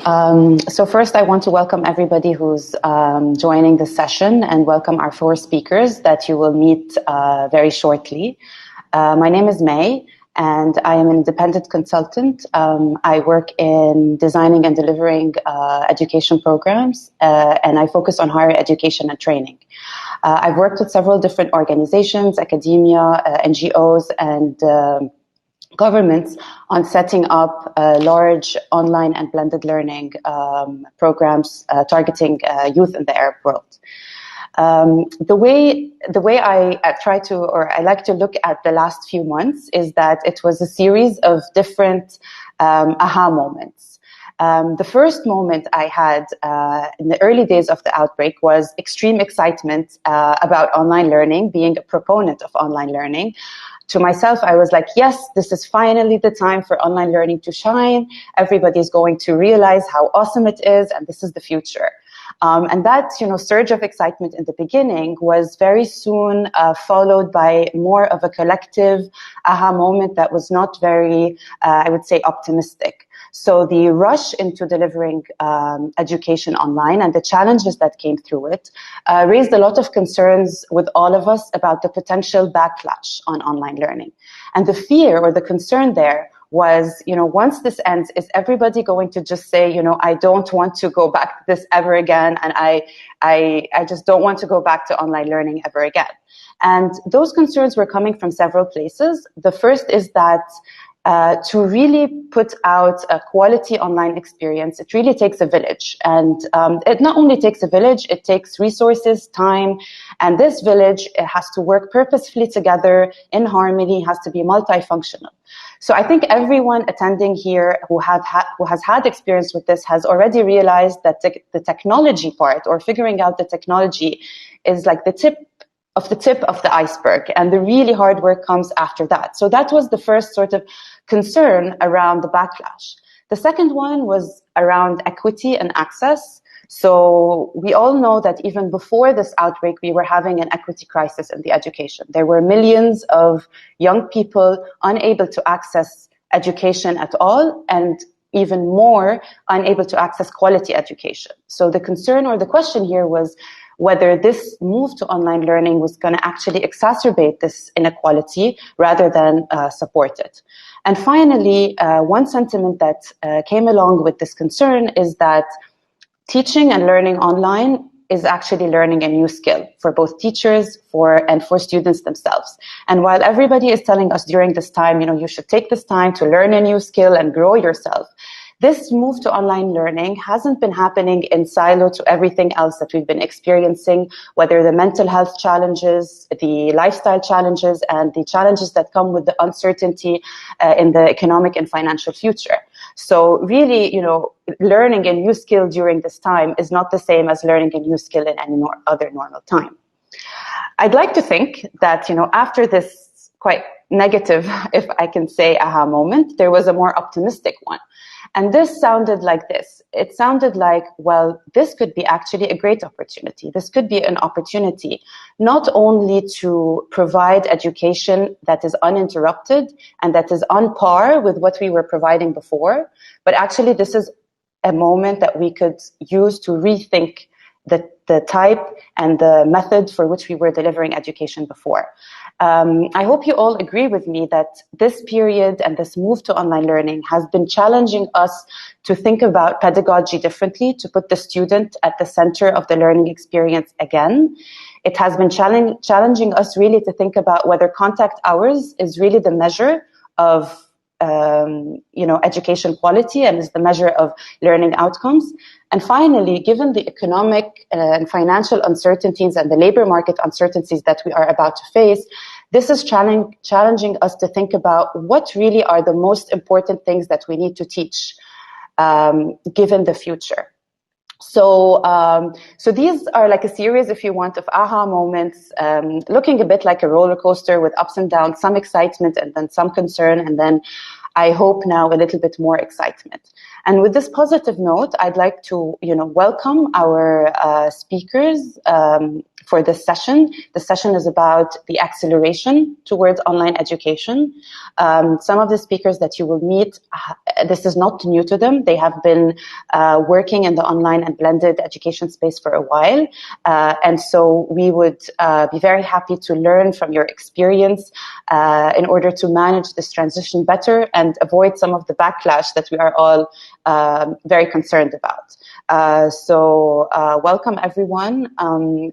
So first, I want to welcome everybody who's joining the session and welcome our four speakers that you will meet very shortly. My name is May, and I am an independent consultant. I work in designing and delivering education programs, and I focus on higher education and training. I've worked with several different organizations, academia, NGOs, and governments on setting up large online and blended learning programs targeting youth in the Arab world. The way I try to, or I like to look at the last few months is that it was a series of different aha moments. The first moment I had in the early days of the outbreak was extreme excitement about online learning, being a proponent of online learning. To myself, I was like, yes, this is finally the time for online learning to shine. Everybody's going to realize how awesome it is, and this is the future. And that, surge of excitement in the beginning was very soon followed by more of a collective aha moment that was not very, I would say, optimistic. So the rush into delivering education online and the challenges that came through it raised a lot of concerns with all of us about the potential backlash on online learning. And the fear or the concern there was, once this ends, is everybody going to just say, I don't want to go back to this ever again, and I just don't want to go back to online learning ever again. And those concerns were coming from several places. The first is that to really put out a quality online experience, it really takes a village. And it not only takes a village, it takes resources, time, and this village it has to work purposefully together in harmony, has to be multifunctional. So I think everyone attending here who has had experience with this has already realized that the technology part, or figuring out the technology, is like the tip of the iceberg, and the really hard work comes after that. So that was the first sort of concern around the backlash. The second one was around equity and access. So we all know that even before this outbreak, we were having an equity crisis in the education. There were millions of young people unable to access education at all, and even more unable to access quality education. So the concern or the question here was whether this move to online learning was going to actually exacerbate this inequality rather than support it. And finally, one sentiment that came along with this concern is that teaching and learning online is actually learning a new skill for both teachers and for students themselves. And while everybody is telling us during this time, you should take this time to learn a new skill and grow yourself, this move to online learning hasn't been happening in silo to everything else that we've been experiencing, whether the mental health challenges, the lifestyle challenges, and the challenges that come with the uncertainty in the economic and financial future. So really, learning a new skill during this time is not the same as learning a new skill in any other normal time. I'd like to think that, after this quite negative, if I can say, aha moment, there was a more optimistic one. And this sounded like this. It sounded like, well, this could be actually a great opportunity. This could be an opportunity not only to provide education that is uninterrupted and that is on par with what we were providing before, but actually this is a moment that we could use to rethink the type and the method for which we were delivering education before. I hope you all agree with me that this period and this move to online learning has been challenging us to think about pedagogy differently, to put the student at the center of the learning experience again. It has been challenging us really to think about whether contact hours is really the measure of education quality and is the measure of learning outcomes. And finally, given the economic and financial uncertainties and the labor market uncertainties that we are about to face, this is challenging us to think about what really are the most important things that we need to teach given the future. So these are like a series, if you want, of aha moments, looking a bit like a roller coaster with ups and downs, some excitement and then some concern, and then I hope now a little bit more excitement. And with this positive note, I'd like to, welcome our speakers for this session. The session is about the acceleration towards online education. Some of the speakers that you will meet, this is not new to them. They have been working in the online and blended education space for a while. And so we would be very happy to learn from your experience in order to manage this transition better and avoid some of the backlash that we are all very concerned about. So welcome everyone.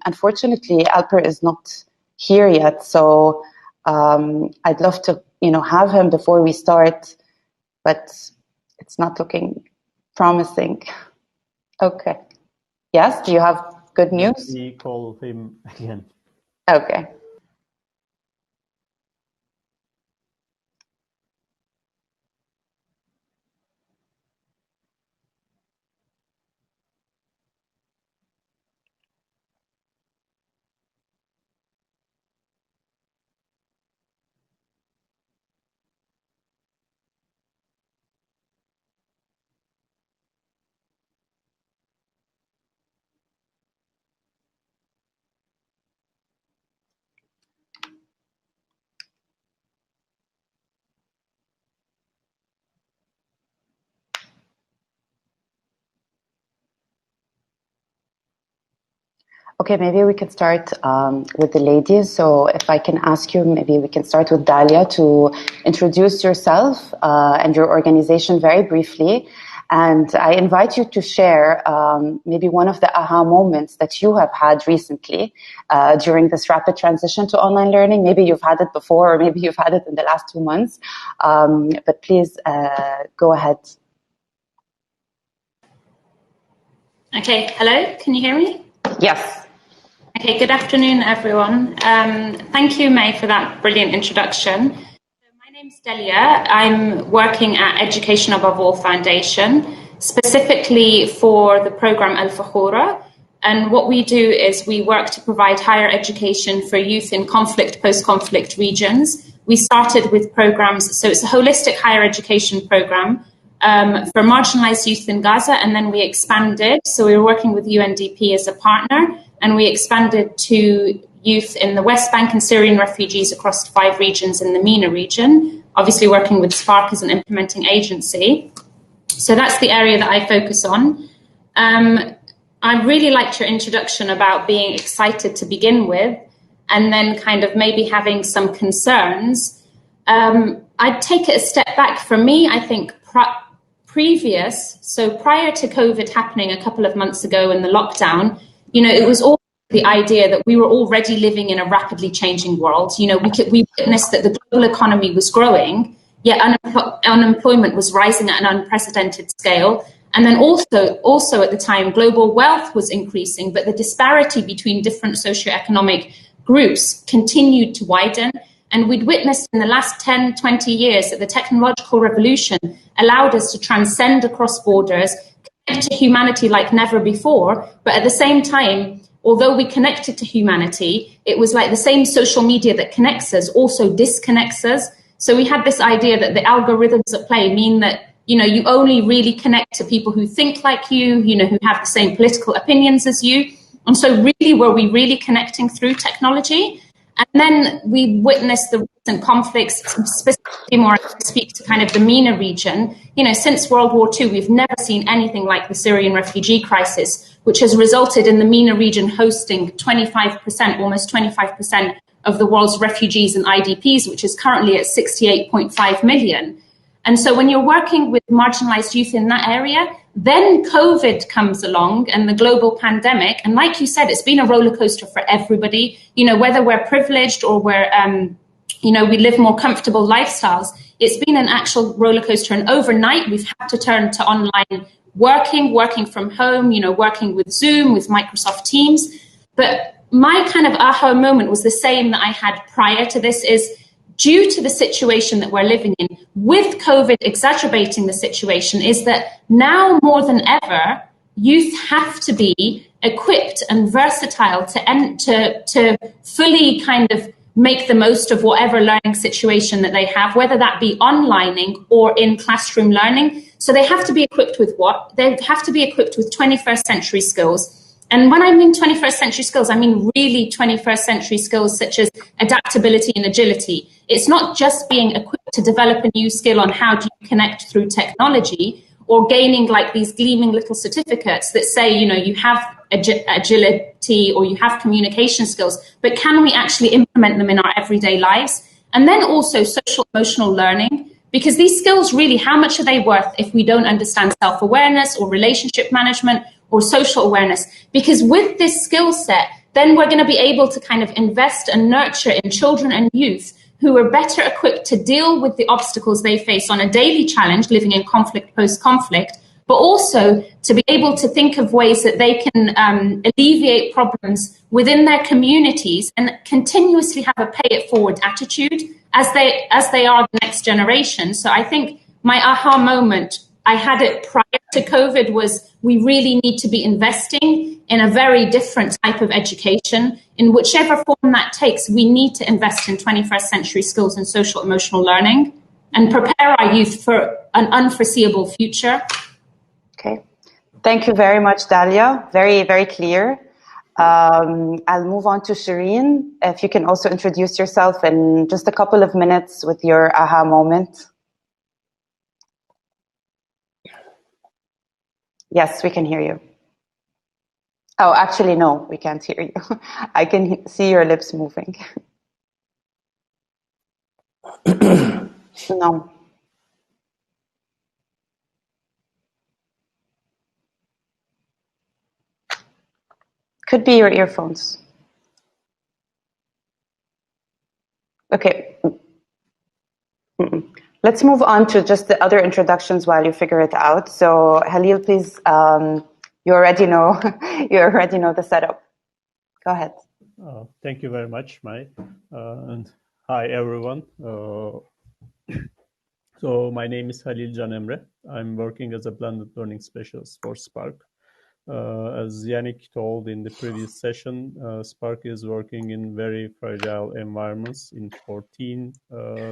Unfortunately, Alper is not here yet, so I'd love to, have him before we start, but it's not looking promising. Okay. Yes, do you have good news? We call him again. Okay. Okay, maybe we can start with the ladies. So if I can ask you, maybe we can start with Dalia to introduce yourself and your organization very briefly. And I invite you to share maybe one of the aha moments that you have had recently during this rapid transition to online learning. Maybe you've had it before, or maybe you've had it in the last 2 months. But please go ahead. Okay, hello, can you hear me? Yes. Okay, good afternoon, everyone. Thank you, May, for that brilliant introduction. So my name's Delia. I'm working at Education Above All Foundation, specifically for the program Al-Fanar. And what we do is we work to provide higher education for youth in conflict, post-conflict regions. We started with programs, so it's a holistic higher education program for marginalized youth in Gaza, and then we expanded. So we were working with UNDP as a partner, and we expanded to youth in the West Bank and Syrian refugees across 5 regions in the MENA region, obviously working with SPARC as an implementing agency. So that's the area that I focus on. I really liked your introduction about being excited to begin with, and then kind of maybe having some concerns. I'd take it a step back. For me, I think prior to COVID happening a couple of months ago in the lockdown, it was all the idea that we were already living in a rapidly changing world. We witnessed that the global economy was growing, yet unemployment was rising at an unprecedented scale. And then also at the time, global wealth was increasing, but the disparity between different socioeconomic groups continued to widen. And we'd witnessed in the last 10, 20 years that the technological revolution allowed us to transcend across borders, connect to humanity like never before. But at the same time, although we connected to humanity, it was like the same social media that connects us also disconnects us. So we had this idea that the algorithms at play mean that, you only really connect to people who think like you, who have the same political opinions as you. And so really, were we really connecting through technology? And then we witnessed the recent conflicts, specifically more to speak to kind of the MENA region. Since World War II, we've never seen anything like the Syrian refugee crisis, which has resulted in the MENA region hosting 25%, almost 25% of the world's refugees and IDPs, which is currently at 68.5 million. And so when you're working with marginalized youth in that area, then COVID comes along and the global pandemic. And like you said, it's been a roller coaster for everybody, whether we're privileged or we're, we live more comfortable lifestyles. It's been an actual roller coaster. And overnight, we've had to turn to online working from home, working with Zoom, with Microsoft Teams. But my kind of aha moment was the same that I had prior to this, is due to the situation that we're living in, with COVID exacerbating the situation, is that now more than ever, youth have to be equipped and versatile to fully kind of make the most of whatever learning situation that they have, whether that be onlining or in classroom learning. So they have to be equipped with what? They have to be equipped with 21st century skills. And when I mean 21st century skills, I mean really 21st century skills such as adaptability and agility. It's not just being equipped to develop a new skill on how do you connect through technology, or gaining like these gleaming little certificates that say, you know, you have agility or you have communication skills, but can we actually implement them in our everyday lives? And then also social emotional learning, because these skills really, how much are they worth if we don't understand self-awareness or relationship management or social awareness? Because with this skill set, then we're going to be able to kind of invest and nurture in children and youth who are better equipped to deal with the obstacles they face on a daily challenge, living in conflict, post-conflict, but also to be able to think of ways that they can alleviate problems within their communities and continuously have a pay-it-forward attitude as they are the next generation. So I think my aha moment, I had it prior to COVID, was we really need to be investing in a very different type of education. In whichever form that takes, we need to invest in 21st century skills and social emotional learning and prepare our youth for an unforeseeable future. Okay. Thank you very much, Dalia. Very, very clear. I'll move on to Shireen. If you can also introduce yourself in just a couple of minutes with your aha moment. Yes, we can hear you. Oh, actually, no, we can't hear you. I can see your lips moving. No. Could be your earphones. Okay. Let's move on to just the other introductions while you figure it out. So, Halil, please, you already know the setup. Go ahead. Thank you very much, Mai. And hi, everyone. So my name is Halil Can Emre. I'm working as a blended learning specialist for Spark. As Yannick told in the previous session, Spark is working in very fragile environments in 14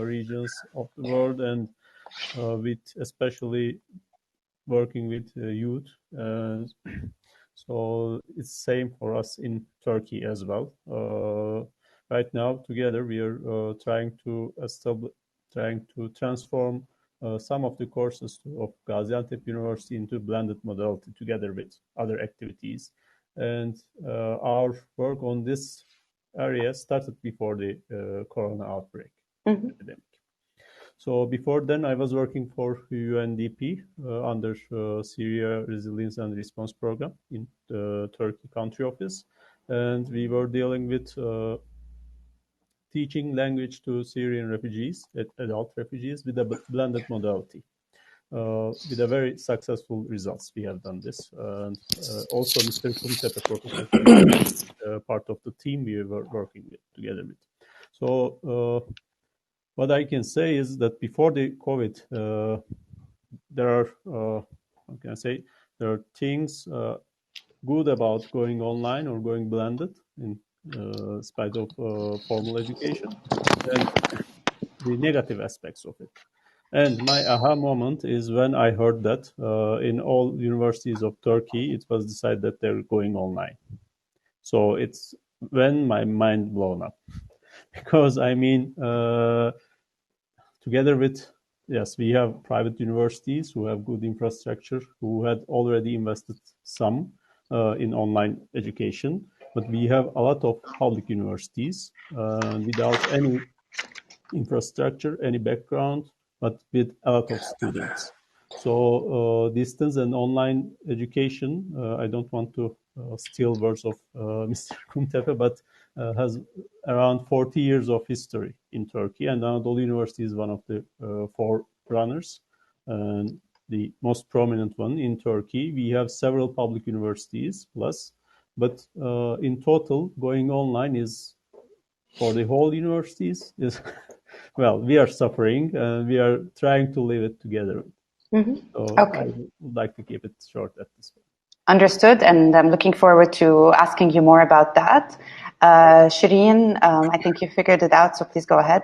regions of the world, and with especially working with youth. So it's same for us in Turkey as well. Right now, together we are trying to transform some of the courses of Gaziantep University into blended modality together with other activities. And our work on this area started before the corona outbreak epidemic. So before then, I was working for UNDP under Syria Resilience and Response Program in the Turkey country office. And we were dealing with teaching language to Syrian refugees, adult refugees, with a blended modality. With a very successful results, we have done this. And also Mr. Kumtepe Professor, part of the team we were working together with. So what I can say is that before the COVID, there are, how can I say, there are things good about going online or going blended in spite of formal education, and the negative aspects of it. And my aha moment is when I heard that in all universities of Turkey, it was decided that they're going online. So it's when my mind blown up. Because I mean, together with, yes, we have private universities who have good infrastructure, who had already invested some in online education, but we have a lot of public universities without any infrastructure, any background, but with a lot of students. So distance and online education, I don't want to steal words of Mr. Kumtepe, but has around 40 years of history in Turkey, and Anadolu University is one of the forerunners and the most prominent one in Turkey. We have several public universities plus, but in total, going online is, for the whole universities, is well, we are suffering and we are trying to live it together. So okay. I would like to keep it short at this point. Understood, and I'm looking forward to asking you more about that. Shireen, I think you figured it out, so please go ahead.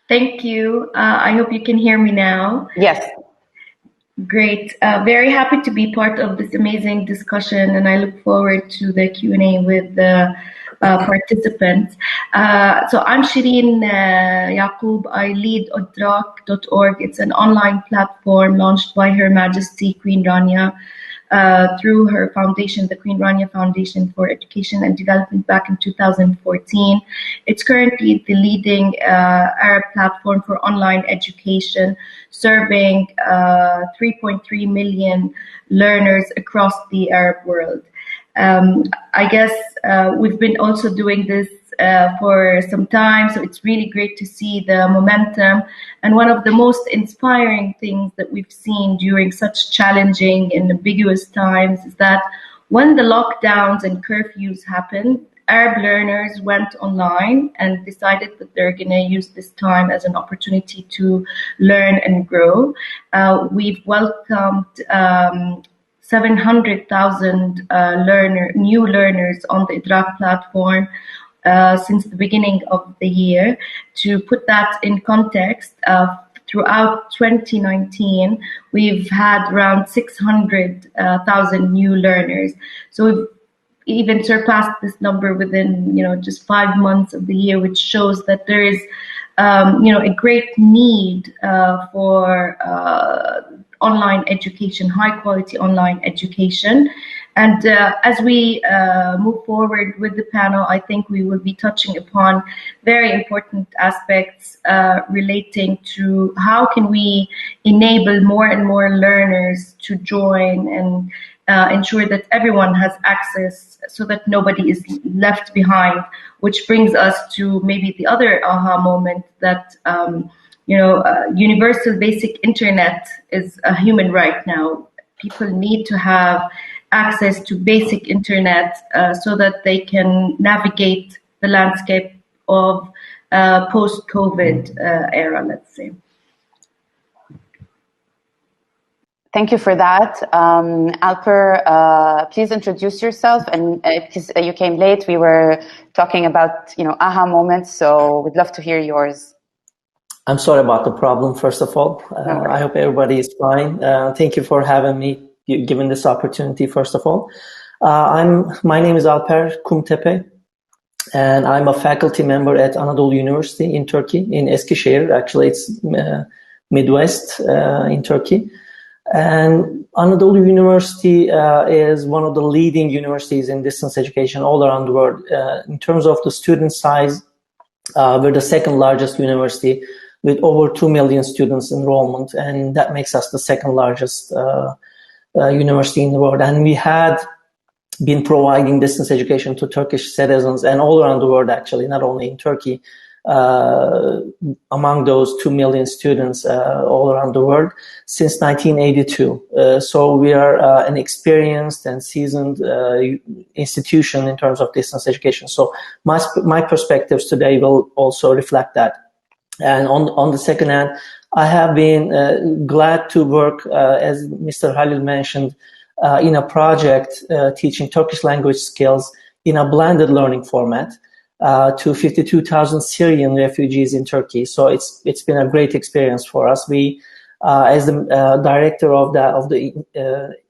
Thank you. I hope you can hear me now. Yes. Great. Very happy to be part of this amazing discussion, and I look forward to the Q&A with the participants. So I'm Shireen Yaqub. I lead odrak.org. It's an online platform launched by Her Majesty Queen Rania through her foundation, the Queen Rania Foundation for Education and Development, back in 2014. It's currently the leading Arab platform for online education, serving 3.3 million learners across the Arab world. I guess we've been also doing this for some time, so it's really great to see the momentum. And one of the most inspiring things that we've seen during such challenging and ambiguous times is that when the lockdowns and curfews happened, Arab learners went online and decided that they're going to use this time as an opportunity to learn and grow. We've welcomed 700,000 new learners on the Idrak platform since the beginning of the year. To put that in context, throughout 2019, we've had around 600,000 new learners. So we've even surpassed this number within, just 5 months of the year, which shows that there is, a great need for online education, high quality online education. And as we move forward with the panel, I think we will be touching upon very important aspects relating to how can we enable more and more learners to join and ensure that everyone has access so that nobody is left behind, which brings us to maybe the other aha moment that universal basic internet is a human right now. People need to have access to basic internet so that they can navigate the landscape of post-COVID era, let's say. Thank you for that. Alper, please introduce yourself. And because you came late, we were talking about, aha moments, so we'd love to hear yours. I'm sorry about the problem, first of all. I hope everybody is fine. Thank you for having me, given this opportunity, first of all. My name is Alper Kumtepe, and I'm a faculty member at Anadolu University in Turkey, in Eskişehir. Actually, it's Midwest in Turkey. And Anadolu University is one of the leading universities in distance education all around the world. In terms of the student size, we're the second largest university with over 2 million students enrollment, and that makes us the second largest university in the world. And we had been providing distance education to Turkish citizens and all around the world, actually, not only in Turkey, among those 2 million students all around the world since 1982. So we are an experienced and seasoned institution in terms of distance education. So my perspectives today will also reflect that. And on the second hand, I have been glad to work, as Mr. Halil mentioned, in a project teaching Turkish language skills in a blended learning format to 52,000 Syrian refugees in Turkey. So it's been a great experience for us. We, as the director of the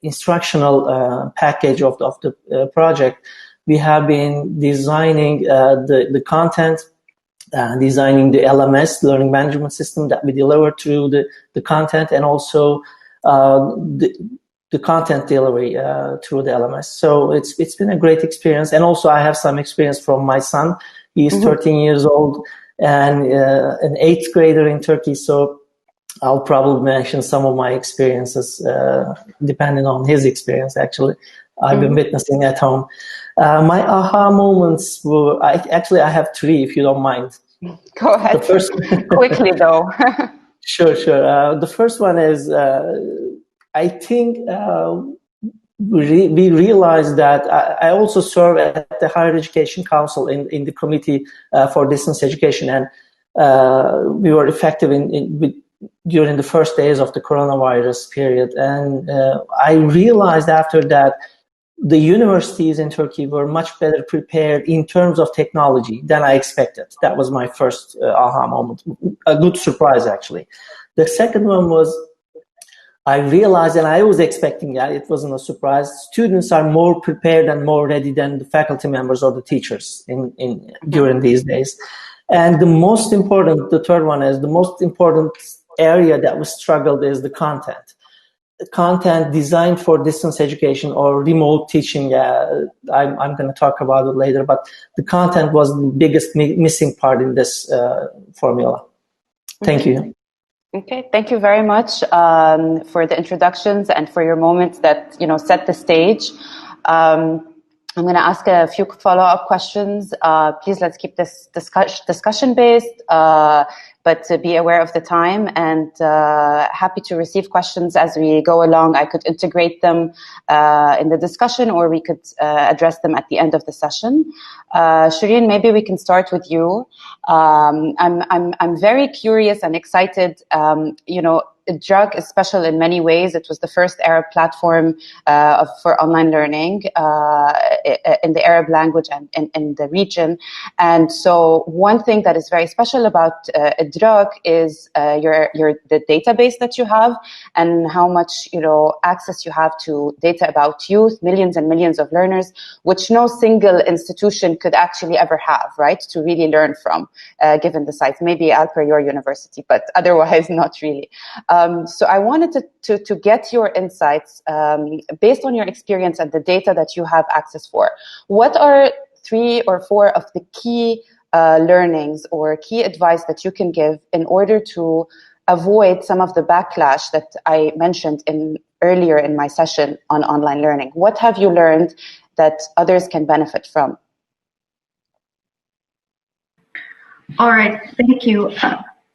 instructional package of the project, we have been designing the content, designing the LMS, learning management system, that we deliver through the content, and also the content delivery through the LMS. So it's been a great experience. And also I have some experience from my son. He is 13 years old and an 8th grader in Turkey. So I'll probably mention some of my experiences depending on his experience, actually. I've been witnessing at home. My aha moments were, I have 3, if you don't mind. Go ahead. The first, quickly though. Sure. The first one is, I think we realized that I also serve at the Higher Education Council in the Committee for Distance Education, and we were effective during the first days of the coronavirus period. And I realized after that the universities in Turkey were much better prepared in terms of technology than I expected. That was my first aha moment, a good surprise, actually. The second one was I realized, and I was expecting that, it wasn't a surprise, students are more prepared and more ready than the faculty members or the teachers during these days. And the most important, the third one is the most important area that we struggled is the content. Content designed for distance education or remote teaching. I'm going to talk about it later, but the content was the biggest missing part in this formula. Thank you. Okay, thank you very much for the introductions and for your moments that set the stage. I'm going to ask a few follow-up questions. Please, let's keep this discussion-based, but to be aware of the time, and happy to receive questions as we go along. I could integrate them in the discussion, or we could address them at the end of the session. Shireen, maybe we can start with you. I'm very curious and excited. Drug is special in many ways. It was the first Arab platform for online learning in the Arab language and in the region. And so one thing that is very special about Drug is the database that you have and how much access you have to data about youth, millions and millions of learners, which no single institution could actually ever have, right, to really learn from, given the size. Maybe Al-Fanar, your university, but otherwise not really. So I wanted to get your insights based on your experience and the data that you have access for. What are 3 or 4 of the key learnings or key advice that you can give in order to avoid some of the backlash that I mentioned earlier in my session on online learning? What have you learned that others can benefit from? All right, thank you.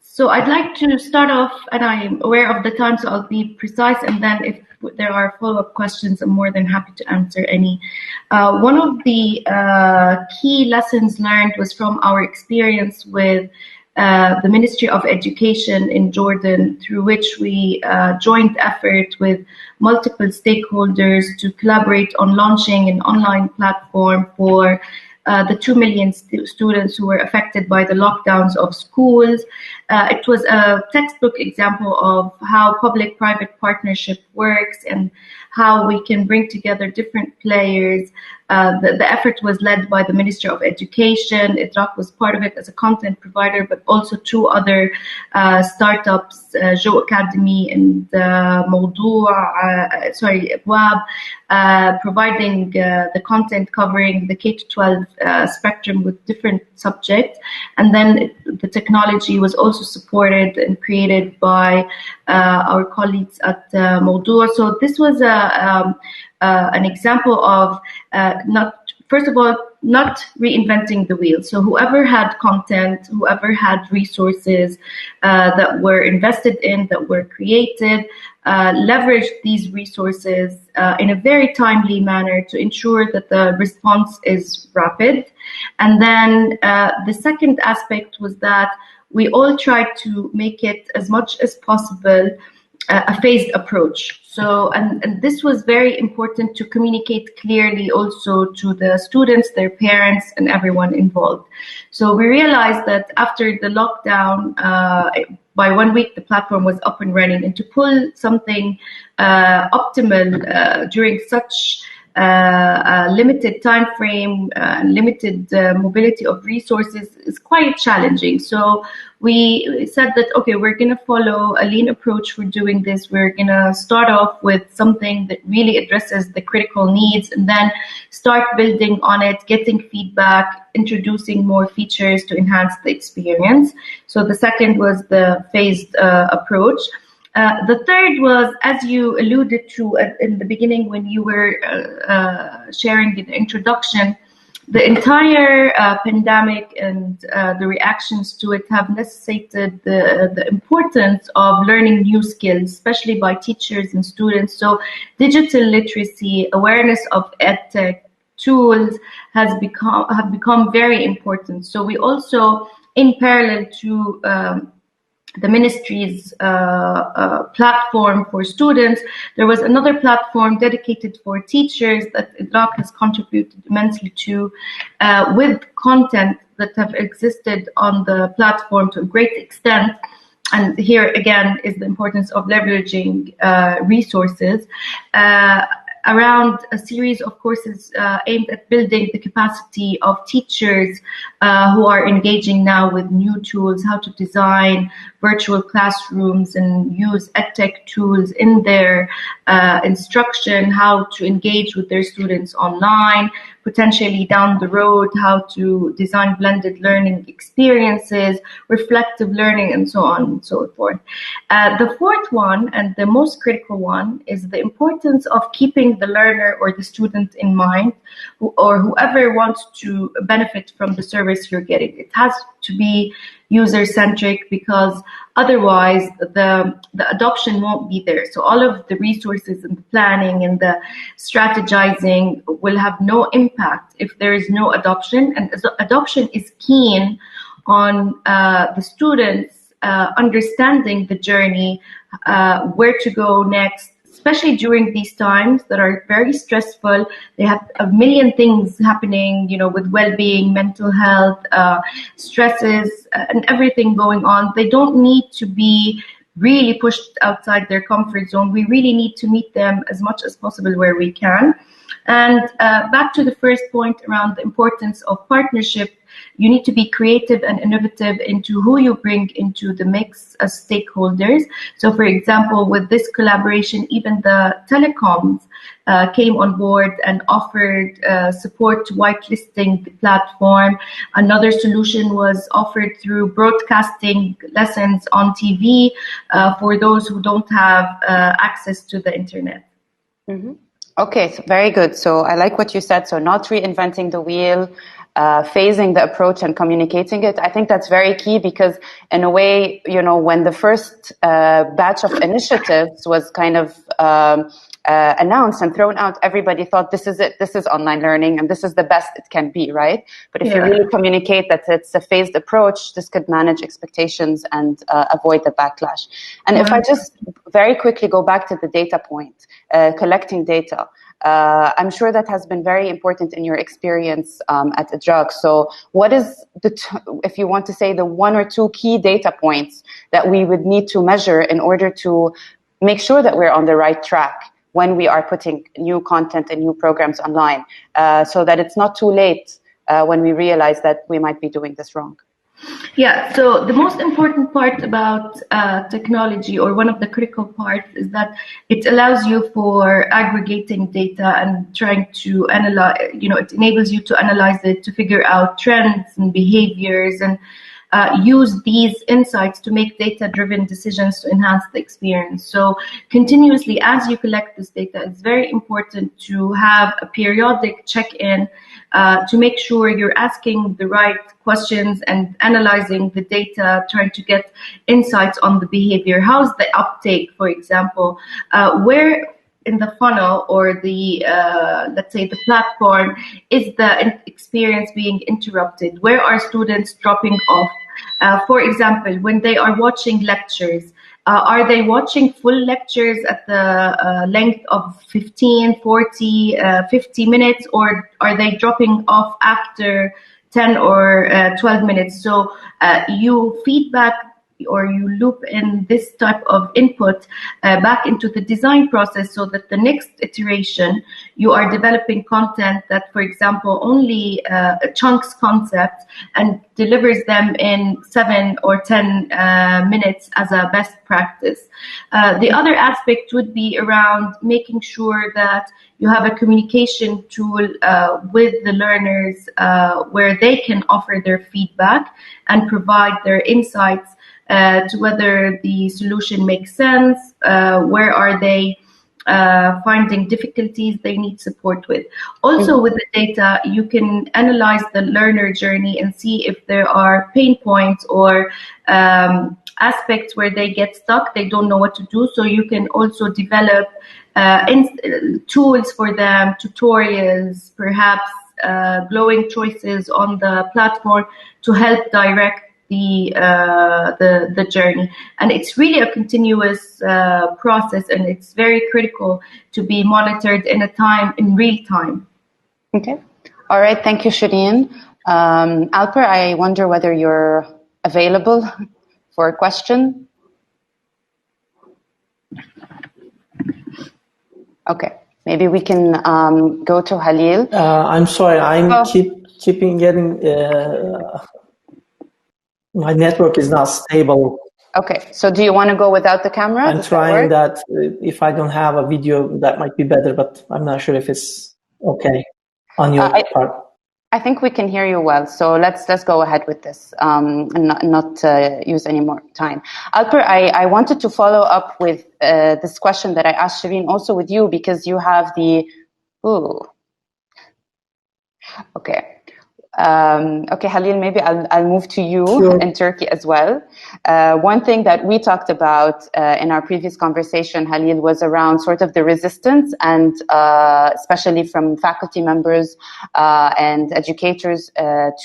So I'd like to start off, and I'm aware of the time, so I'll be precise, and then if there are follow-up questions, I'm more than happy to answer any. One of the key lessons learned was from our experience with the Ministry of Education in Jordan, through which we joined effort with multiple stakeholders to collaborate on launching an online platform for the 2 million students who were affected by the lockdowns of schools. It was a textbook example of how public-private partnership works and how we can bring together different players. The effort was led by the Ministry of Education. Idrak was part of it as a content provider, but also 2 other startups, Jo Academy and Abwab, providing the content covering the K-12 spectrum with different subjects. And then the technology was also supported and created by our colleagues at Mawdu'. So this was an example of not reinventing the wheel. So whoever had content, whoever had resources that were invested in, that were created, leveraged these resources in a very timely manner to ensure that the response is rapid. And then the second aspect was that we all tried to make it as much as possible a phased approach. So, and this was very important to communicate clearly also to the students, their parents, and everyone involved. So we realized that after the lockdown, by 1 week, the platform was up and running, and to pull something optimal during such limited time frame, limited mobility of resources is quite challenging. So we said that, okay, we're going to follow a lean approach for doing this. We're going to start off with something that really addresses the critical needs and then start building on it, getting feedback, introducing more features to enhance the experience. So the second was the phased approach. The third was, as you alluded to in the beginning when you were sharing the introduction, the entire pandemic and the reactions to it have necessitated the importance of learning new skills, especially by teachers and students. So digital literacy, awareness of EdTech tools have become very important. So we also, in parallel to the ministry's platform for students, there was another platform dedicated for teachers that Idrak has contributed immensely to, with content that have existed on the platform to a great extent. and here again is the importance of leveraging resources, around a series of courses aimed at building the capacity of teachers who are engaging now with new tools, how to design virtual classrooms and use edtech tools in their instruction, how to engage with their students online, potentially down the road, how to design blended learning experiences, reflective learning, and so on and so forth. The fourth one, and the most critical one, is the importance of keeping the learner or the student in mind, or whoever wants to benefit from the service you're getting. It has to be user-centric, because otherwise the adoption won't be there. So all of the resources and the planning and the strategizing will have no impact if there is no adoption. And adoption is keen on the students understanding the journey, where to go next, especially during these times that are very stressful. They have a million things happening, with well-being, mental health, stresses, and everything going on. They don't need to be really pushed outside their comfort zone. We really need to meet them as much as possible where we can. And back to the first point around the importance of partnership, you need to be creative and innovative into who you bring into the mix as stakeholders. So, for example, with this collaboration, even the telecoms came on board and offered support to whitelisting the platform. Another solution was offered through broadcasting lessons on TV for those who don't have access to the internet. Mm-hmm. Okay, so very good. So I like what you said. So not reinventing the wheel, phasing the approach and communicating it. I think that's very key, because in a way, when the first batch of initiatives was kind of announced and thrown out, everybody thought this is it, this is online learning, and this is the best it can be, right? But if you really communicate that it's a phased approach, this could manage expectations and avoid the backlash. And if I just very quickly go back to the data point, collecting data, I'm sure that has been very important in your experience at Idrak. So what is if you want to say the one or two key data points that we would need to measure in order to make sure that we're on the right track when we are putting new content and new programs online, so that it's not too late when we realize that we might be doing this wrong? Yeah, so the most important part about technology, or one of the critical parts, is that it allows you for aggregating data and trying to analyze, it enables you to analyze it, to figure out trends and behaviors, and use these insights to make data-driven decisions to enhance the experience. So continuously, as you collect this data, it's very important to have a periodic check-in to make sure you're asking the right questions and analyzing the data, trying to get insights on the behavior. How's the uptake, for example? Where in the funnel, or the let's say the platform, is the experience being interrupted? Where are students dropping off? For example, when they are watching lectures, are they watching full lectures at the length of 15, 40, 50 minutes, or are they dropping off after 10 or 12 minutes? So you feedback, or you loop in this type of input back into the design process, so that the next iteration you are developing content that, for example, only chunks concepts and delivers them in 7 or 10 minutes as a best practice. The other aspect would be around making sure that you have a communication tool with the learners where they can offer their feedback and provide their insights to whether the solution makes sense, where are they finding difficulties they need support with. Also, with the data, you can analyze the learner journey and see if there are pain points or aspects where they get stuck, they don't know what to do. So you can also develop tools for them, tutorials, perhaps glowing choices on the platform to help direct the journey. And it's really a continuous process, and it's very critical to be monitored in real time. Okay. All right. Thank you, Shireen. Alper, I wonder whether you're available for a question. Okay, maybe we can go to Halil. I'm sorry, I'm keeping getting, my network is not stable. Okay, so do you want to go without the camera? I'm trying that. If I don't have a video, that might be better, but I'm not sure if it's okay on your part. I think we can hear you well, so let's go ahead with this and not use any more time. Alper, I wanted to follow up with this question that I asked Shireen also with you, because you have the okay. Okay, Halil, maybe I'll move to you. Sure. In Turkey as well. One thing that we talked about in our previous conversation, Halil, was around sort of the resistance, and especially from faculty members and educators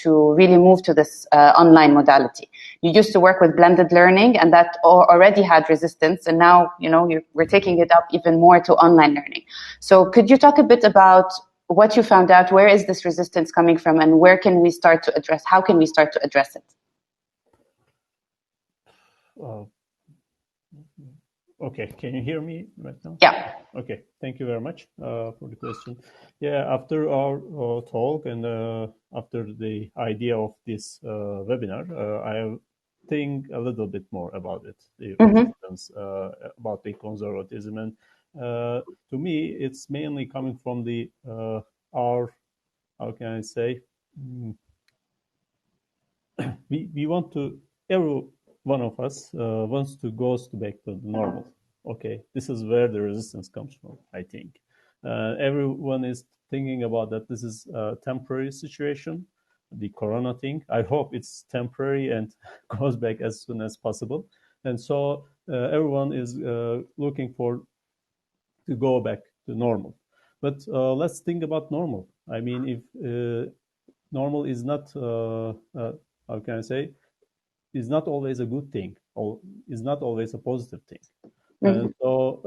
to really move to this online modality. You used to work with blended learning, and that already had resistance, and now we're taking it up even more to online learning. So could you talk a bit about what you found out? Where is this resistance coming from, and where can we start to address? How can we start to address it? Okay, can you hear me right now? Yeah. Okay, thank you very much for the question. Yeah, after our talk and after the idea of this webinar, I think a little bit more about it, the resistance, about the conservatism, and to me, it's mainly coming from the our, how can I say, we want to, every one of us wants to go back to normal. Okay, this is where the resistance comes from, I think. Everyone is thinking about that this is a temporary situation, the corona thing. I hope it's temporary and goes back as soon as possible. And so everyone is looking for to go back to normal. But let's think about normal. I mean, if normal is not, how can I say, is not always a good thing, or is not always a positive thing. And so,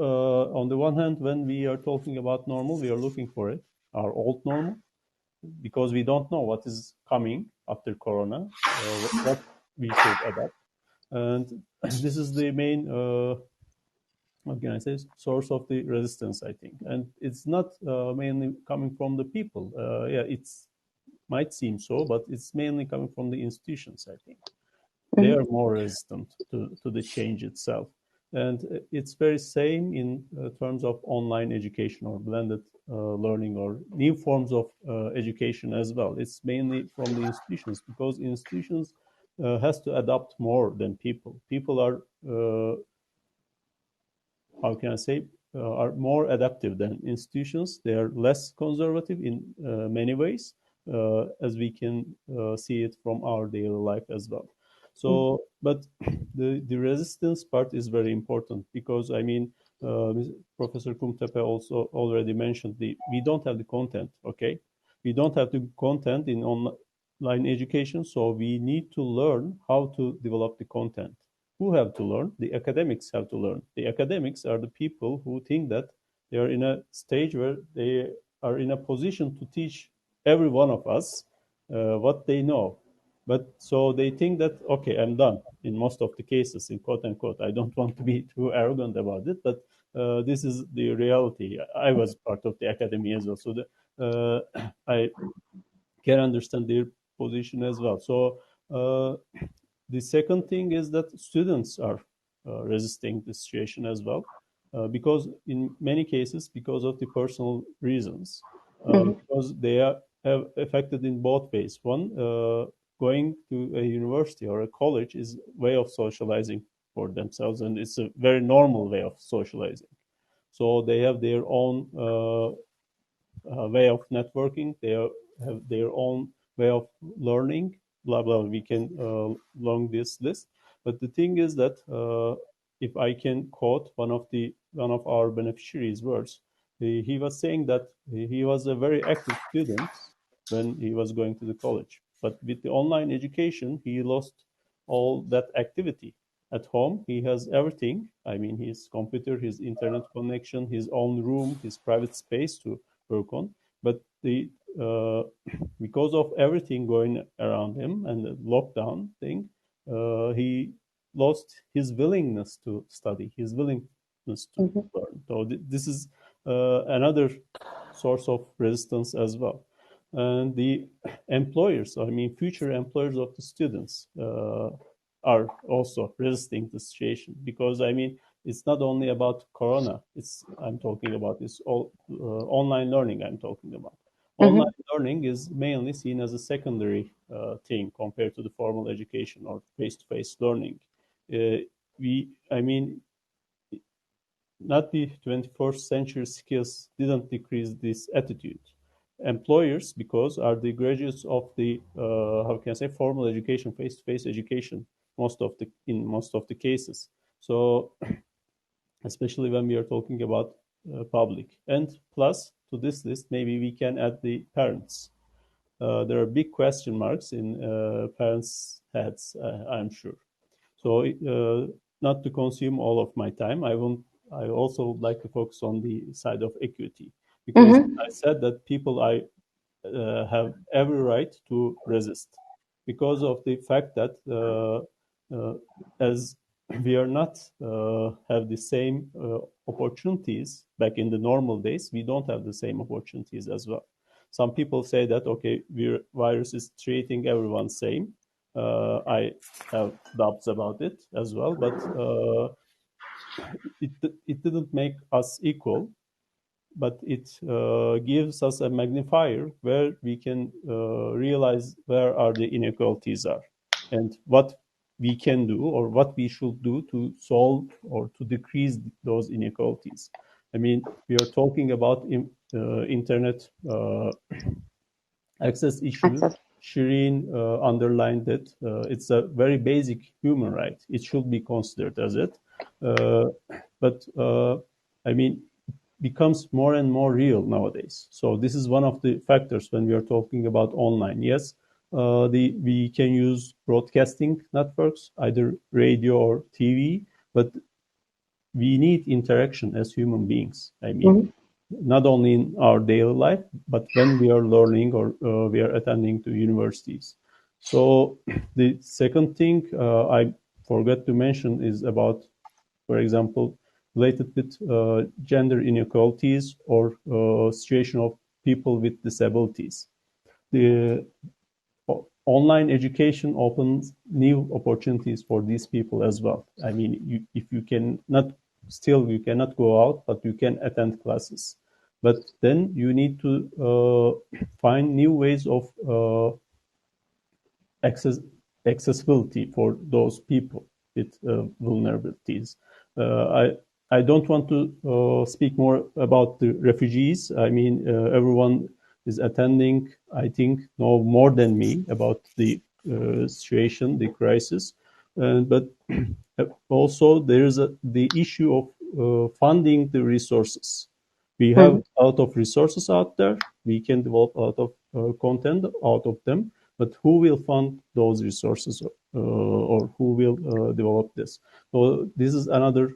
on the one hand, when we are talking about normal, we are looking for it, our old normal, because we don't know what is coming after Corona, what we should adapt. And this is the main, what can I say, source of the resistance, I think. And it's not mainly coming from the people. Yeah, it's might seem so, but it's mainly coming from the institutions, I think. They are more resistant to the change itself. And it's very same in terms of online education or blended learning or new forms of education as well. It's mainly from the institutions, because institutions has to adapt more than people. People are, how can I say, are more adaptive than institutions. They are less conservative in many ways, as we can see it from our daily life as well. So, but the resistance part is very important, because I mean, Professor Kumtepe also already mentioned we don't have the content. Okay, we don't have the content in online education, so we need to learn how to develop the content. Who have to learn? The academics have to learn. The academics are the people who think that they are in a stage where they are in a position to teach every one of us what they know. But so they think that, okay, I'm done in most of the cases, in quote unquote. I don't want to be too arrogant about it, but this is the reality. I was part of the academy as well, so I can understand their position as well. So the second thing is that students are resisting the situation as well, because in many cases, because of the personal reasons, because they are have affected in both ways. One, going to a university or a college is a way of socializing for themselves, and it's a very normal way of socializing. So they have their own way of networking. They have their own way of learning. Blah blah. We can long this list. But the thing is that if I can quote one of our beneficiaries' words, he was saying that he was a very active student when he was going to the college. But with the online education, he lost all that activity. At home, he has everything. I mean, his computer, his internet connection, his own room, his private space to work on. But the because of everything going around him and the lockdown thing, he lost his willingness to study, his willingness to learn. So this is another source of resistance as well. And the employers, I mean, future employers of the students are also resisting the situation, because, I mean, it's not only about Corona. I'm talking about this all online learning. I'm talking about online learning is mainly seen as a secondary thing compared to the formal education or face-to-face learning. I mean, not the 21st century skills didn't decrease this attitude. Employers, because are the graduates of the how can I say, formal education, face-to-face education, in most of the cases. So especially when we are talking about public. And plus to this list, maybe we can add the parents. There are big question marks in parents' heads, I'm sure. So not to consume all of my time, I also would like to focus on the side of equity, because I said that people have every right to resist, because of the fact that as we are not have the same opportunities back in the normal days, we don't have the same opportunities as well. Some people say that, okay, virus is treating everyone same. I have doubts about it as well, but it didn't make us equal, but it gives us a magnifier where we can realize where are the inequalities are, and what we can do or what we should do to solve or to decrease those inequalities. I mean, we are talking about internet access issue. Shireen underlined that it's a very basic human right. It should be considered as it. But I mean, becomes more and more real nowadays. So this is one of the factors when we are talking about online. Yes, we can use broadcasting networks, either radio or TV, but we need interaction as human beings. I mean, not only in our daily life, but when we are learning or we are attending to universities. So the second thing I forgot to mention is about, for example, related with gender inequalities or situation of people with disabilities. The online education opens new opportunities for these people as well. I mean, if you cannot go out, but you can attend classes. But then you need to find new ways of accessibility for those people with vulnerabilities. I don't want to speak more about the refugees. I mean, everyone is attending, I think, know more than me about the situation, the crisis. But also there is the issue of funding the resources. We have a lot of resources out there. We can develop a lot of content out of them. But who will fund those resources or who will develop this? So this is another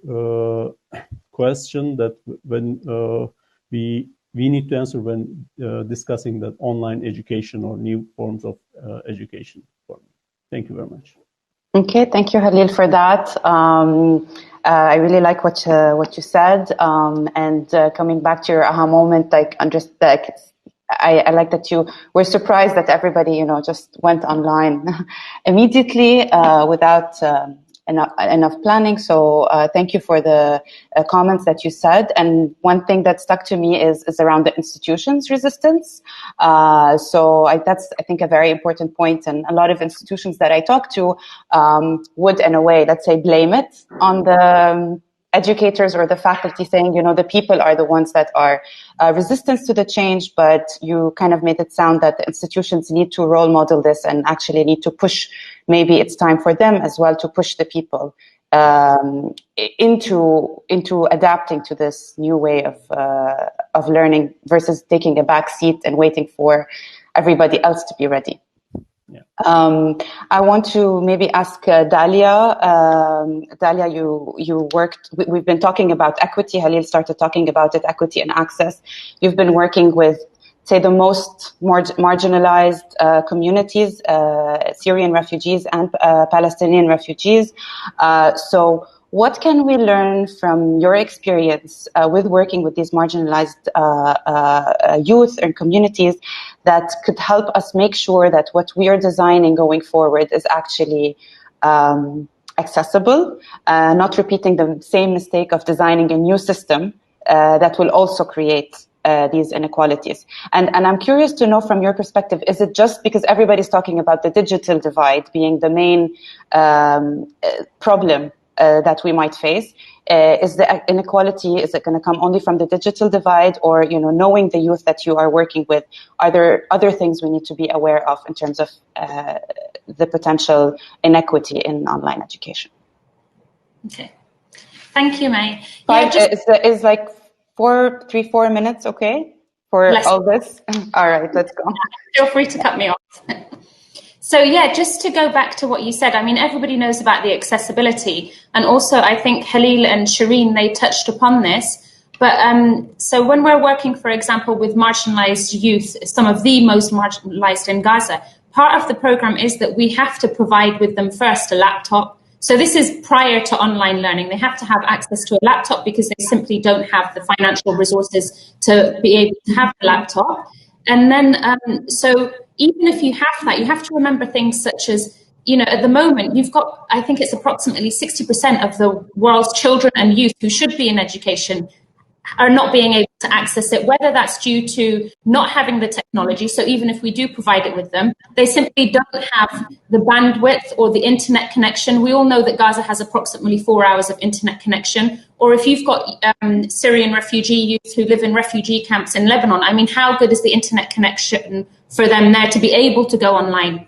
question that when we need to answer when discussing that online education or new forms of education. Thank you very much. Okay, thank you, Halil, for that. I really like what you said, and coming back to your aha moment, like I like that you were surprised that everybody, just went online immediately without enough planning. So thank you for the comments that you said. And one thing that stuck to me is around the institutions' resistance. So that's, I think, a very important point. And a lot of institutions that I talk to would, in a way, let's say, blame it on the educators or the faculty, saying, the people are the ones that are resistant to the change, but you kind of made it sound that the institutions need to role model this and actually need to push. Maybe it's time for them as well to push the people into adapting to this new way of learning versus taking a back seat and waiting for everybody else to be ready. Yeah. I want to maybe ask Dalia. Dalia, you worked. We've been talking about equity. Halil started talking about it, equity and access. You've been working with, say, the most marginalized communities, Syrian refugees and Palestinian refugees. So what can we learn from your experience with working with these marginalized youth and communities that could help us make sure that what we are designing going forward is actually accessible, not repeating the same mistake of designing a new system that will also create these inequalities. And I'm curious to know from your perspective, is it just because everybody's talking about the digital divide being the main problem that we might face? Is the inequality, is it going to come only from the digital divide, or, you know, knowing the youth that you are working with, are there other things we need to be aware of in terms of the potential inequity in online education? Okay. Thank you, May. Is like 4 minutes okay for all this? All right, let's go. Feel free to cut me off. So yeah, just to go back to what you said, I mean, everybody knows about the accessibility, and also I think Halil and Shireen, they touched upon this. But so when we're working, for example, with marginalized youth, some of the most marginalized in Gaza, part of the program is that we have to provide with them first a laptop. So this is prior to online learning. They have to have access to a laptop because they simply don't have the financial resources to be able to have the laptop. And then, so even if you have that, you have to remember things such as, you know, at the moment, you've got, I think it's approximately 60% of the world's children and youth who should be in education are not being able to access it, whether that's due to not having the technology. So even if we do provide it with them, they simply don't have the bandwidth or the internet connection. We all know that Gaza has approximately 4 hours of internet connection. Or if you've got Syrian refugee youth who live in refugee camps in Lebanon, I mean, how good is the internet connection for them there to be able to go online?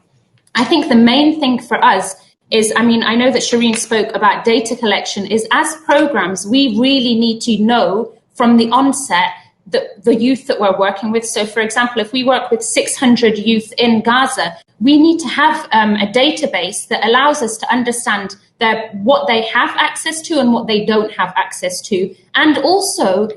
I think the main thing for us is, I mean, I know that Shireen spoke about data collection, is as programs, we really need to know from the onset the youth that we're working with. So, for example, if we work with 600 youth in Gaza, we need to have a database that allows us to understand what they have access to and what they don't have access to. And also,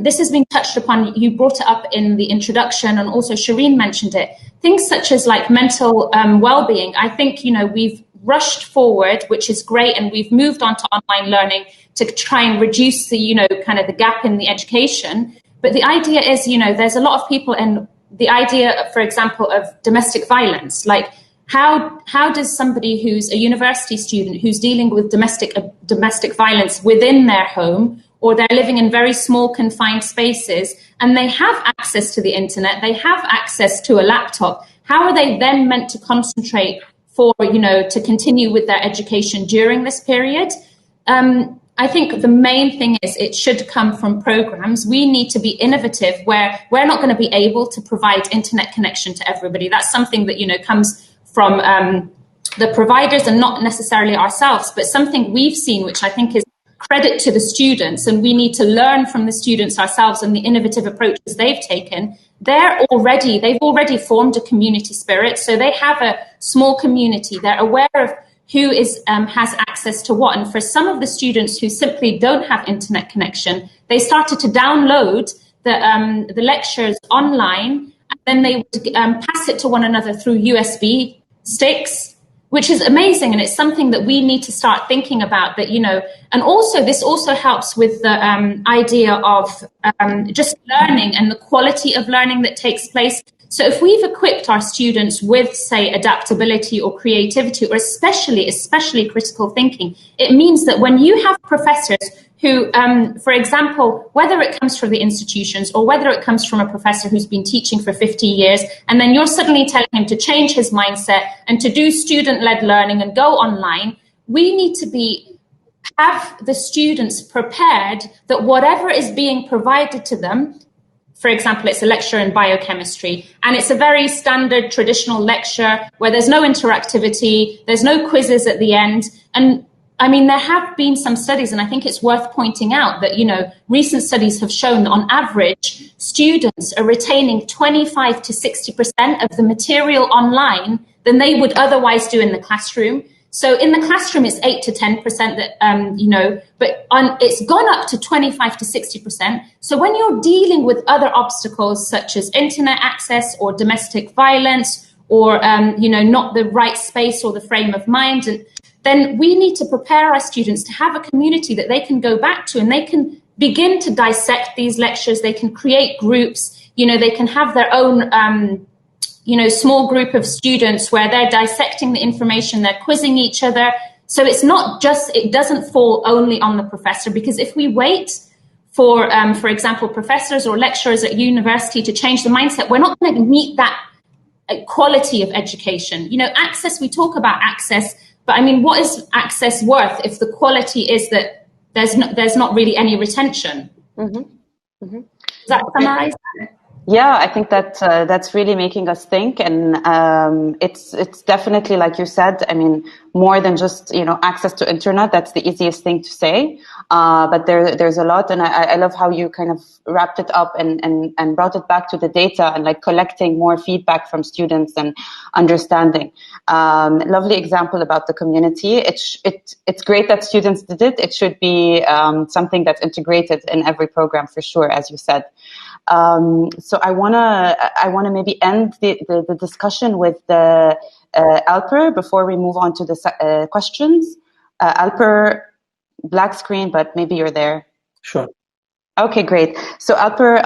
this has been touched upon, you brought it up in the introduction, and also Shireen mentioned it, things such as like mental well-being. I think, you know, we've rushed forward, which is great, and we've moved on to online learning to try and reduce the, you know, kind of the gap in the education. But the idea is, you know, there's a lot of people, and the idea, for example, of domestic violence, like how does somebody who's a university student who's dealing with domestic violence within their home, or they're living in very small confined spaces, and they have access to the internet, they have access to a laptop, how are they then meant to concentrate for, you know, to continue with their education during this period? I think the main thing is it should come from programs. We need to be innovative where we're not going to be able to provide internet connection to everybody. That's something that, you know, comes from the providers and not necessarily ourselves, but something we've seen, which I think is credit to the students, and we need to learn from the students ourselves and the innovative approaches they've taken. They've already formed a community spirit. So they have a small community. They're aware of who has access to what. And for some of the students who simply don't have internet connection, they started to download the lectures online, and then they would pass it to one another through USB sticks, which is amazing. And it's something that we need to start thinking about, that, you know, and also this also helps with the idea of just learning and the quality of learning that takes place. So if we've equipped our students with, say, adaptability or creativity, or especially critical thinking, it means that when you have professors who, for example, whether it comes from the institutions or whether it comes from a professor who's been teaching for 50 years, and then you're suddenly telling him to change his mindset and to do student-led learning and go online, we need to have the students prepared that whatever is being provided to them, for example, it's a lecture in biochemistry, and it's a very standard traditional lecture where there's no interactivity, there's no quizzes at the end. And I mean, there have been some studies, and I think it's worth pointing out that, you know, recent studies have shown that on average, students are retaining 25 to 60% of the material online than they would otherwise do in the classroom. So in the classroom, it's 8 to 10% that, you know, but it's gone up to 25 to 60%. So when you're dealing with other obstacles such as internet access or domestic violence or not the right space or the frame of mind, and then we need to prepare our students to have a community that they can go back to, and they can begin to dissect these lectures. They can create groups, they can have their own small group of students where they're dissecting the information, they're quizzing each other. So it doesn't fall only on the professor, because if we wait for example, professors or lecturers at university to change the mindset, we're not going to meet that quality of education. Access, we talk about access, but I mean, what is access worth if the quality is that there's not really any retention? Mm-hmm. Mm-hmm. Does that summarize that? Yeah, I think that that's really making us think, and it's definitely, like you said, I mean, more than just access to internet. That's the easiest thing to say, but there's a lot, and I love how you kind of wrapped it up and brought it back to the data and like collecting more feedback from students and understanding. Lovely example about the community. It's great that students did it. It should be something that's integrated in every program for sure, as you said. So I wanna maybe end the discussion with the Alper before we move on to the questions. Alper, black screen, but maybe you're there. Sure. Okay, great. So Alper,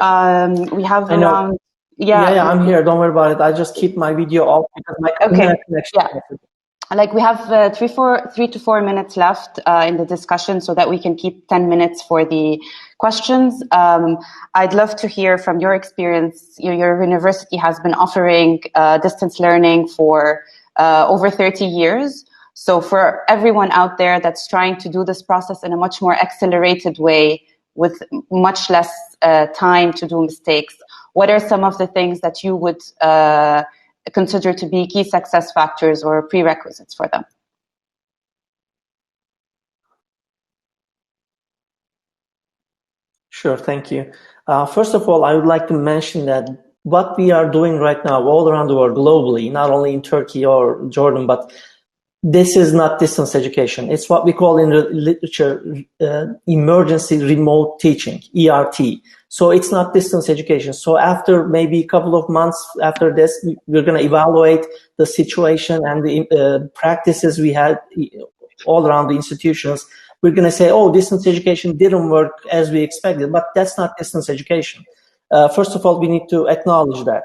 we have around. Yeah, I'm here. Don't worry about it. I just keep my video off because my internet connection. Yeah. Like we have 3 to 4 minutes left in the discussion, so that we can keep 10 minutes for the questions. I'd love to hear from your experience. Your university has been offering distance learning for over 30 years. So for everyone out there that's trying to do this process in a much more accelerated way with much less time to do mistakes, what are some of the things that you would consider to be key success factors or prerequisites for them? Sure, thank you. First of all, I would like to mention that what we are doing right now all around the world globally, not only in Turkey or Jordan, but this is not distance education. It's what we call in the literature emergency remote teaching, ERT. So it's not distance education. So after maybe a couple of months after this, we're going to evaluate the situation and the practices we had all around the institutions. We're going to say, oh, distance education didn't work as we expected, but that's not distance education. First of all, we need to acknowledge that,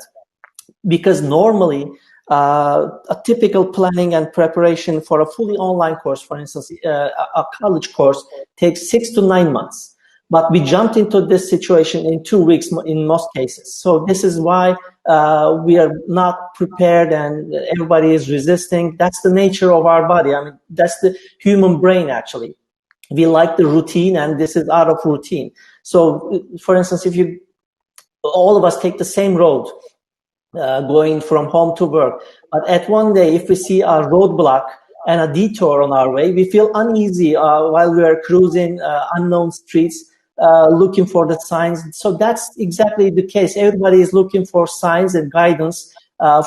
because normally a typical planning and preparation for a fully online course, for instance, a college course, takes 6 to 9 months. But we jumped into this situation in 2 weeks in most cases. So this is why we are not prepared and everybody is resisting. That's the nature of our body. I mean, that's the human brain, actually. We like the routine, and this is out of routine. So, for instance, if all of us take the same road, going from home to work, but at one day, if we see a roadblock and a detour on our way, we feel uneasy while we are cruising unknown streets, looking for the signs. So that's exactly the case. Everybody is looking for signs and guidance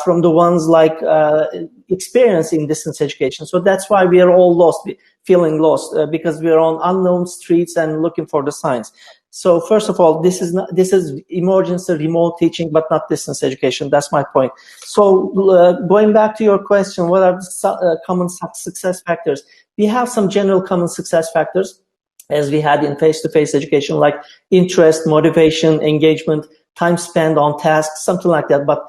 from the ones like experiencing distance education. So that's why we are all lost, feeling lost, because we are on unknown streets and looking for the signs. So first of all, this is emergency remote teaching, but not distance education. That's my point. So going back to your question, what are the common success factors? We have some general common success factors, as we had in face-to-face education, like interest, motivation, engagement, time spent on tasks, something like that. But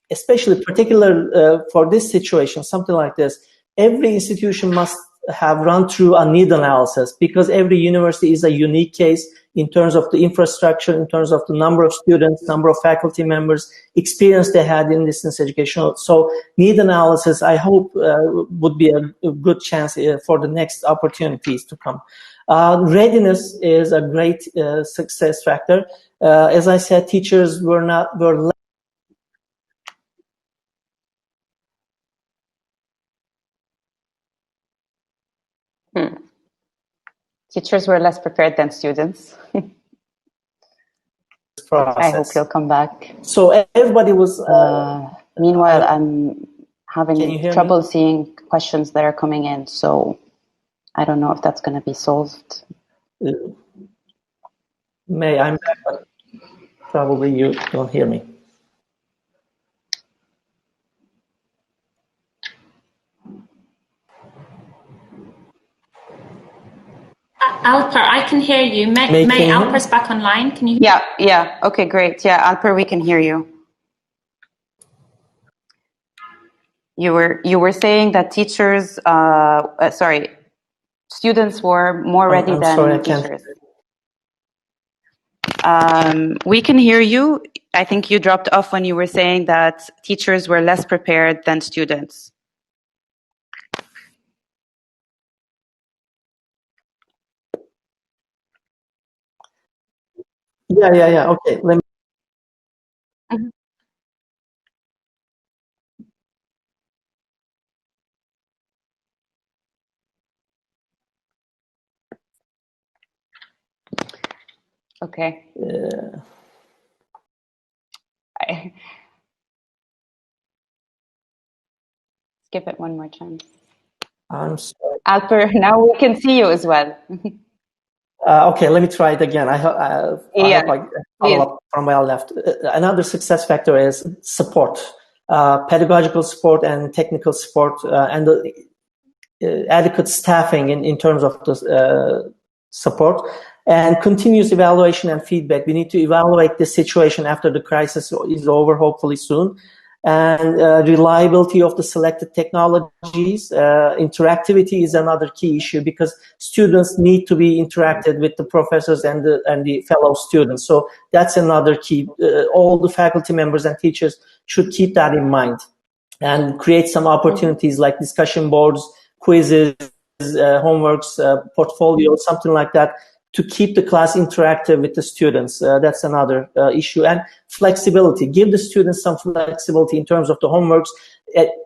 especially particular for this situation, something like this, every institution must have run through a need analysis, because every university is a unique case in terms of the infrastructure, in terms of the number of students, number of faculty members, experience they had in distance education. So need analysis, I hope, would be a good chance for the next opportunities to come. Readiness is a great success factor. As I said, teachers were Teachers were less prepared than students. I hope you'll come back. So everybody was... meanwhile, I'm having trouble seeing questions that are coming in, so I don't know if that's going to be solved. I'm back, but probably you don't hear me. Alper, I can hear you. May Alper's back online. Can you hear me? Yeah. Okay, great. Yeah, Alper, we can hear you. You were saying that teachers, students were more ready than teachers. We can hear you. I think you dropped off when you were saying that teachers were less prepared than students. Yeah. Okay. Let me. Okay. Skip it one more chance. I'm sorry. Alper, now we can see you as well. Okay, let me try it again. I hope I follow up from where I left. Another success factor is support, pedagogical support and technical support, and the adequate staffing in terms of the support, and continuous evaluation and feedback. We need to evaluate the situation after the crisis is over, hopefully soon. And reliability of the selected technologies. Interactivity is another key issue because students need to be interacted with the professors and the fellow students. So that's another key. All the faculty members and teachers should keep that in mind and create some opportunities like discussion boards, quizzes, homeworks, portfolios, something like that, to keep the class interactive with the students. That's another issue. And flexibility. Give the students some flexibility in terms of the homeworks.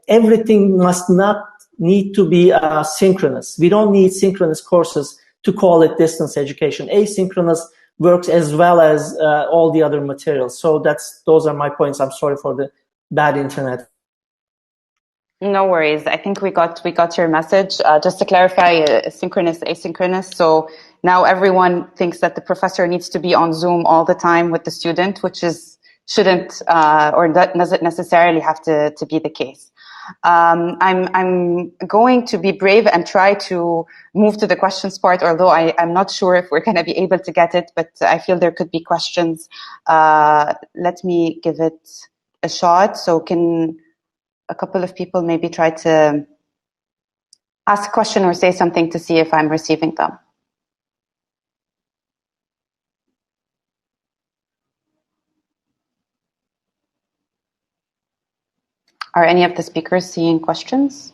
Everything must not need to be synchronous. We don't need synchronous courses to call it distance education. Asynchronous works as well as all the other materials. So those are my points. I'm sorry for the bad internet. No worries. I think we got your message. Just to clarify, synchronous, asynchronous. So now everyone thinks that the professor needs to be on Zoom all the time with the student, which shouldn't or doesn't necessarily have to be the case. I'm going to be brave and try to move to the questions part, although I'm not sure if we're going to be able to get it, but I feel there could be questions. Let me give it a shot. So can a couple of people maybe try to ask a question or say something to see if I'm receiving them? Are any of the speakers seeing questions?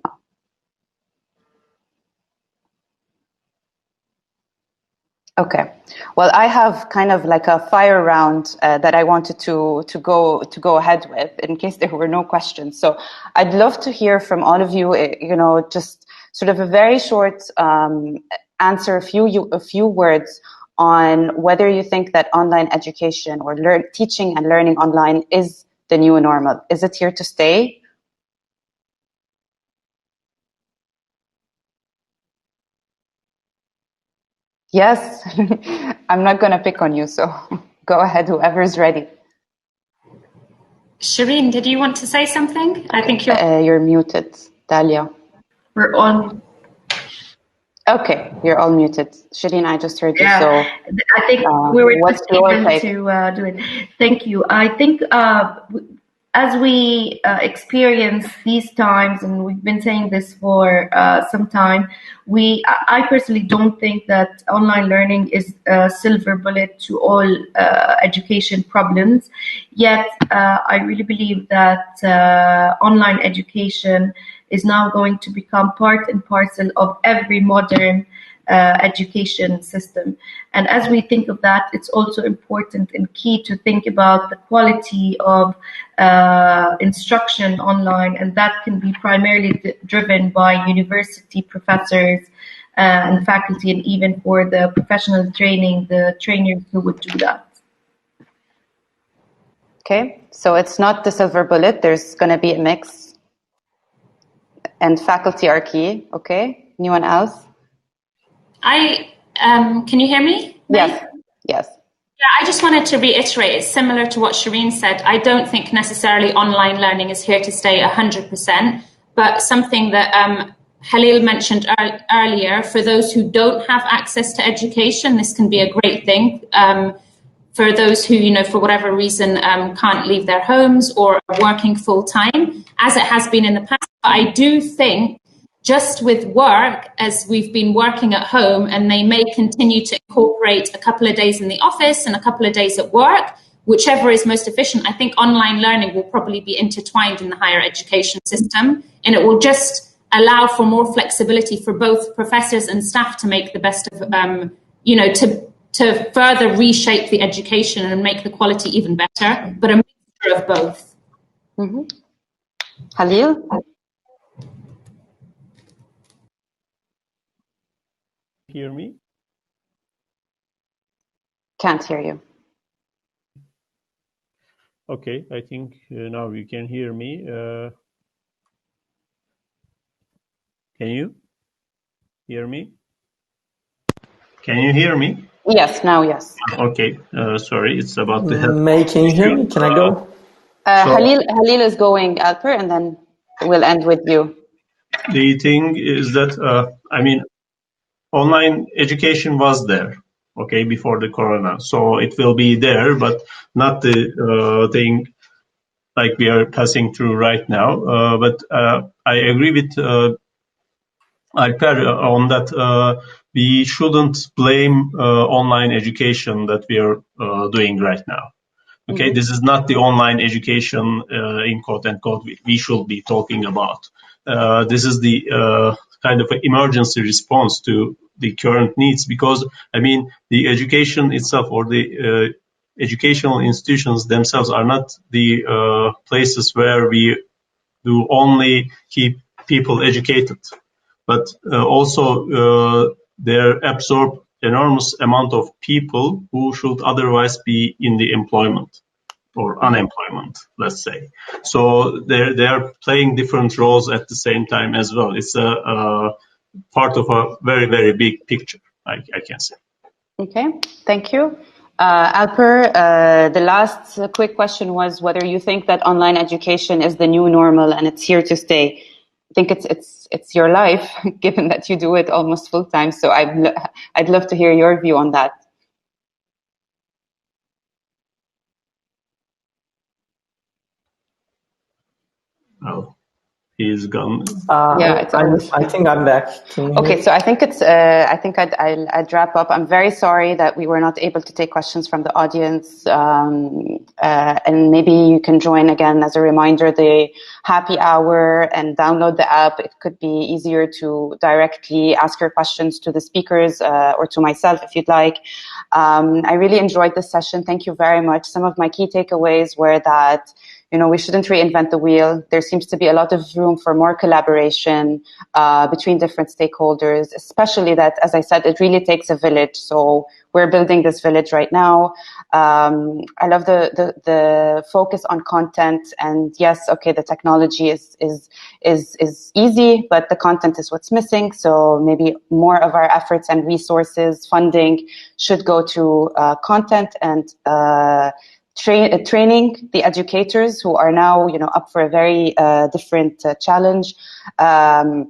No. Okay. Well, I have kind of like a fire round that I wanted to go ahead with in case there were no questions. So I'd love to hear from all of you. Just sort of a very short answer, a few words on whether you think that online education or teaching and learning online is the new normal. Is it here to stay? Yes. I'm not going to pick on you, so go ahead, whoever's ready. Shireen, did you want to say something? I think you're muted, Dalia. We're on. Okay, you're all muted. Shireen, I just heard you. So I think we were just able to do it. Thank you. I think as we experience these times, and we've been saying this for some time, I personally don't think that online learning is a silver bullet to all education problems. Yet, I really believe that online education is now going to become part and parcel of every modern education system. And as we think of that, it's also important and key to think about the quality of instruction online, and that can be primarily driven by university professors and faculty, and even for the professional training, the trainers who would do that. Okay, so it's not the silver bullet. There's going to be a mix. And faculty are key. Okay. Anyone else? Can you hear me? Yes. Yes. Yeah, I just wanted to reiterate, it's similar to what Shireen said. I don't think necessarily online learning is here to stay 100%, but something that Halil mentioned earlier, for those who don't have access to education, this can be a great thing. For those who, for whatever reason, can't leave their homes or are working full time, as it has been in the past. But I do think just with work, as we've been working at home, and they may continue to incorporate a couple of days in the office and a couple of days at work, whichever is most efficient. I think online learning will probably be intertwined in the higher education system, and it will just allow for more flexibility for both professors and staff to make the best of, to further reshape the education and make the quality even better, but a mixture of both. Mm-hmm. Halil? Hear me? Can't hear you. Okay, I think now you can hear me. Can you hear me? Can you hear me? Yes, now yes. Okay, sorry, it's about the health. May, can you hear me? Can I go? Halil is going, Alper, and then we'll end with you. The thing is that, online education was there, okay, before the corona. So it will be there, but not the thing like we are passing through right now. But I agree with Alper on that. We shouldn't blame online education that we are doing right now. Okay, mm-hmm. This is not the online education in quote unquote we should be talking about. This is the kind of emergency response to the current needs, because the education itself or the educational institutions themselves are not the places where we do only keep people educated, but also they absorb enormous amount of people who should otherwise be in the employment or unemployment, let's say. So they are playing different roles at the same time as well. It's a part of a very, very big picture, I can say. Okay, thank you. Alper, the last quick question was whether you think that online education is the new normal and it's here to stay. I think it's your life, given that you do it almost full time. So I'd love to hear your view on that. Oh, he's gone. Yeah, I think I'm back. Okay, so I think I'd wrap up. I'm very sorry that we were not able to take questions from the audience, and maybe you can join again as a reminder the happy hour and download the app. It could be easier to directly ask your questions to the speakers or to myself if you'd like. I really enjoyed this session. Thank you very much. Some of my key takeaways were that we shouldn't reinvent the wheel. There seems to be a lot of room for more collaboration between different stakeholders, especially that, as I said, it really takes a village. So we're building this village right now. I love the focus on content, and yes, okay, the technology is easy, but the content is what's missing. So maybe more of our efforts and resources, funding should go to content and training the educators who are now, up for a very different challenge. And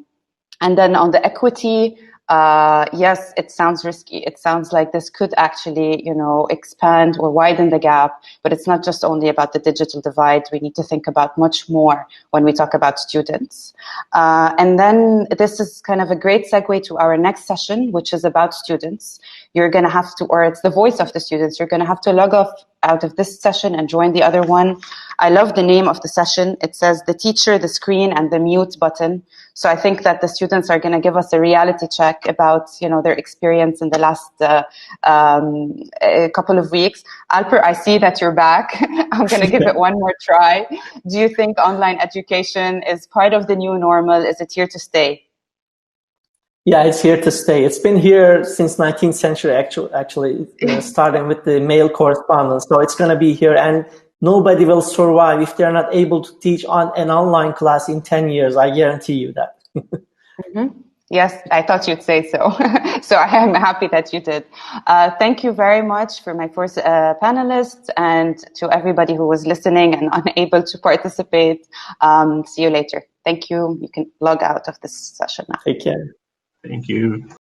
then on the equity, yes, it sounds risky. It sounds like this could actually, expand or widen the gap, but it's not just only about the digital divide. We need to think about much more when we talk about students. And then this is kind of a great segue to our next session, which is about students. You're going to have to, or it's the voice of the students. You're going to have to log off out of this session and join the other one. I love the name of the session. It says the teacher, the screen, and the mute button. So I think that the students are going to give us a reality check about, their experience in the last couple of weeks. Alper, I see that you're back. I'm going to give it one more try. Do you think online education is part of the new normal? Is it here to stay? Yeah, it's here to stay. It's been here since 19th century, actually starting with the mail correspondence. So it's going to be here, and nobody will survive if they're not able to teach on an online class in 10 years. I guarantee you that. Mm-hmm. Yes, I thought you'd say so. So I am happy that you did. Thank you very much for my first panelists, and to everybody who was listening and unable to participate. See you later. Thank you. You can log out of this session now. Take care. Thank you.